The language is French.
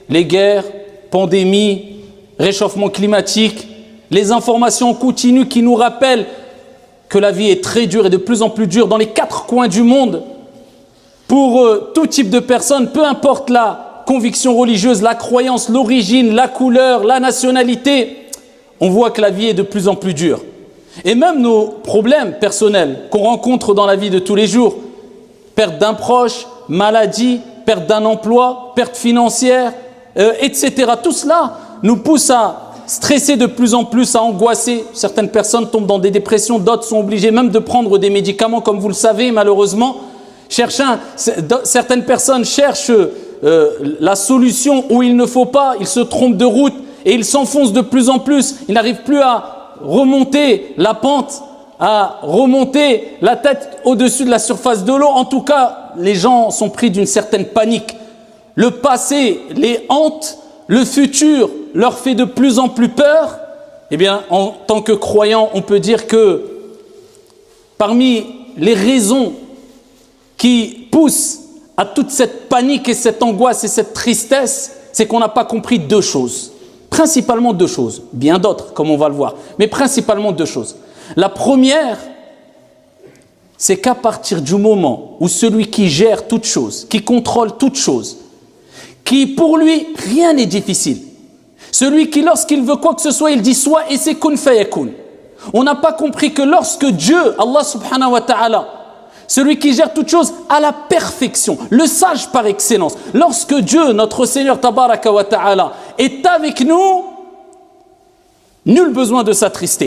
les guerres, pandémies, réchauffement climatique, les informations continues qui nous rappellent que la vie est très dure et de plus en plus dure dans les 4 coins du monde pour tout type de personnes, peu importe la conviction religieuse, la croyance, l'origine, la couleur, la nationalité, on voit que la vie est de plus en plus dure. Et même nos problèmes personnels qu'on rencontre dans la vie de tous les jours, perte d'un proche, maladie, perte d'un emploi, perte financière, etc. Tout cela nous pousse à stresser de plus en plus, à angoisser. Certaines personnes tombent dans des dépressions, d'autres sont obligées même de prendre des médicaments, comme vous le savez, malheureusement. Certaines personnes cherchent la solution où il ne faut pas, ils se trompent de route et ils s'enfoncent de plus en plus. Ils n'arrivent plus à remonter la pente, à remonter la tête au-dessus de la surface de l'eau. En tout cas, les gens sont pris d'une certaine panique. Le passé les hante, le futur leur fait de plus en plus peur. Eh bien, en tant que croyant, on peut dire que parmi les raisons qui poussent à toute cette panique et cette angoisse et cette tristesse, c'est qu'on n'a pas compris 2 choses. Principalement 2 choses, bien d'autres comme on va le voir, mais principalement 2 choses. La première, c'est qu'à partir du moment où celui qui gère toute chose, qui contrôle toute chose, qui pour lui rien n'est difficile, celui qui lorsqu'il veut quoi que ce soit, il dit soit et c'est kun fayakun. On n'a pas compris que lorsque Dieu, Allah subhanahu wa ta'ala, celui qui gère toute chose à la perfection, le sage par excellence, lorsque Dieu, notre Seigneur tabaraka wa ta'ala, est avec nous, nul besoin de s'attrister.